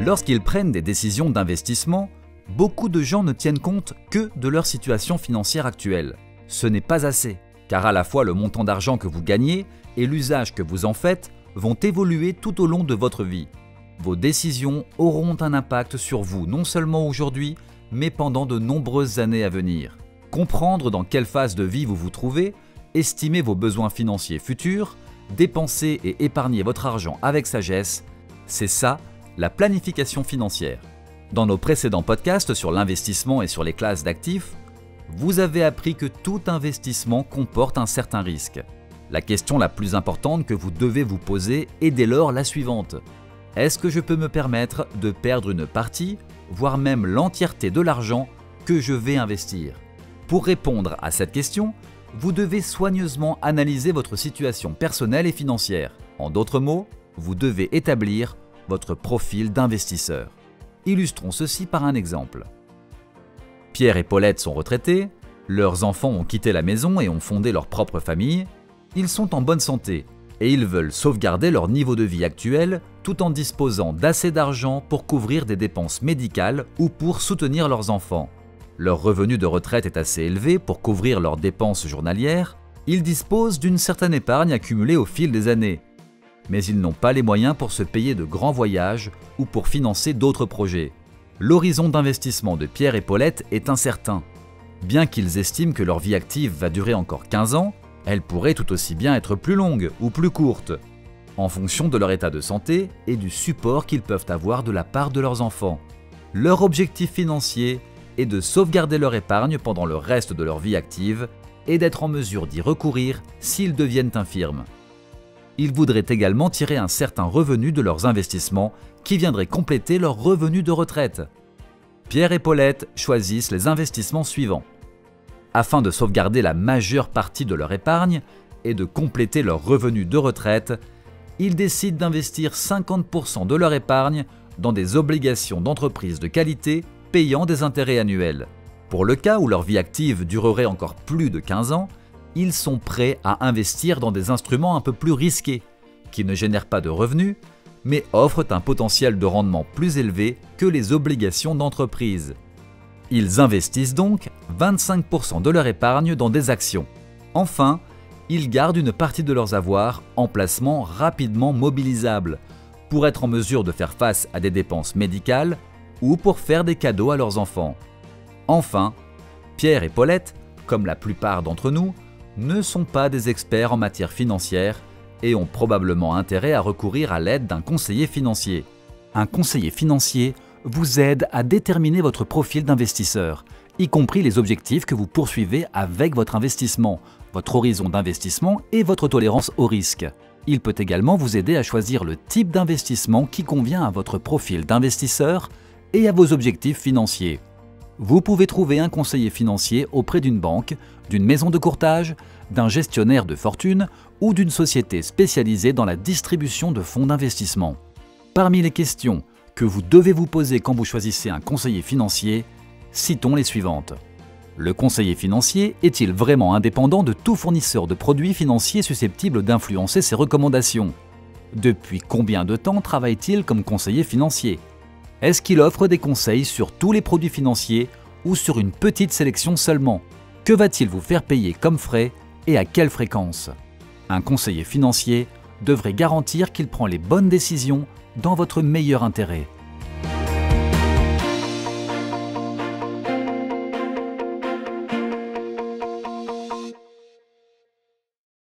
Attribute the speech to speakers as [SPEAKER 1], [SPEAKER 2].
[SPEAKER 1] Lorsqu'ils prennent des décisions d'investissement, beaucoup de gens ne tiennent compte que de leur situation financière actuelle. Ce n'est pas assez, car à la fois le montant d'argent que vous gagnez et l'usage que vous en faites vont évoluer tout au long de votre vie. Vos décisions auront un impact sur vous non seulement aujourd'hui, mais pendant de nombreuses années à venir. Comprendre dans quelle phase de vie vous vous trouvez, estimer vos besoins financiers futurs, dépenser et épargner votre argent avec sagesse, c'est ça, la planification financière. Dans nos précédents podcasts sur l'investissement et sur les classes d'actifs, vous avez appris que tout investissement comporte un certain risque. La question la plus importante que vous devez vous poser est dès lors la suivante. Est-ce que je peux me permettre de perdre une partie, voire même l'entièreté de l'argent que je vais investir? Pour répondre à cette question, vous devez soigneusement analyser votre situation personnelle et financière. En d'autres mots, vous devez établir votre profil d'investisseur. Illustrons ceci par un exemple. Pierre et Paulette sont retraités, leurs enfants ont quitté la maison et ont fondé leur propre famille. Ils sont en bonne santé et ils veulent sauvegarder leur niveau de vie actuel tout en disposant d'assez d'argent pour couvrir des dépenses médicales ou pour soutenir leurs enfants. Leur revenu de retraite est assez élevé pour couvrir leurs dépenses journalières. Ils disposent d'une certaine épargne accumulée au fil des années. Mais ils n'ont pas les moyens pour se payer de grands voyages ou pour financer d'autres projets. L'horizon d'investissement de Pierre et Paulette est incertain. Bien qu'ils estiment que leur vie active va durer encore 15 ans, elle pourrait tout aussi bien être plus longue ou plus courte, en fonction de leur état de santé et du support qu'ils peuvent avoir de la part de leurs enfants. Leur objectif financier est de sauvegarder leur épargne pendant le reste de leur vie active et d'être en mesure d'y recourir s'ils deviennent infirmes. Ils voudraient également tirer un certain revenu de leurs investissements qui viendrait compléter leur revenu de retraite. Pierre et Paulette choisissent les investissements suivants. Afin de sauvegarder la majeure partie de leur épargne et de compléter leur revenu de retraite, ils décident d'investir 50% de leur épargne dans des obligations d'entreprise de qualité payant des intérêts annuels. Pour le cas où leur vie active durerait encore plus de 15 ans, ils sont prêts à investir dans des instruments un peu plus risqués, qui ne génèrent pas de revenus, mais offrent un potentiel de rendement plus élevé que les obligations d'entreprise. Ils investissent donc 25% de leur épargne dans des actions. Enfin, ils gardent une partie de leurs avoirs en placement rapidement mobilisable, pour être en mesure de faire face à des dépenses médicales ou pour faire des cadeaux à leurs enfants. Enfin, Pierre et Paulette, comme la plupart d'entre nous, ne sont pas des experts en matière financière et ont probablement intérêt à recourir à l'aide d'un conseiller financier. Un conseiller financier vous aide à déterminer votre profil d'investisseur, y compris les objectifs que vous poursuivez avec votre investissement, votre horizon d'investissement et votre tolérance au risque. Il peut également vous aider à choisir le type d'investissement qui convient à votre profil d'investisseur et à vos objectifs financiers. Vous pouvez trouver un conseiller financier auprès d'une banque, d'une maison de courtage, d'un gestionnaire de fortune ou d'une société spécialisée dans la distribution de fonds d'investissement. Parmi les questions que vous devez vous poser quand vous choisissez un conseiller financier, citons les suivantes. Le conseiller financier est-il vraiment indépendant de tout fournisseur de produits financiers susceptibles d'influencer ses recommandations? Depuis combien de temps travaille-t-il comme conseiller financier? Est-ce qu'il offre des conseils sur tous les produits financiers ou sur une petite sélection seulement? Que va-t-il vous faire payer comme frais et à quelle fréquence? Un conseiller financier devrait garantir qu'il prend les bonnes décisions dans votre meilleur intérêt.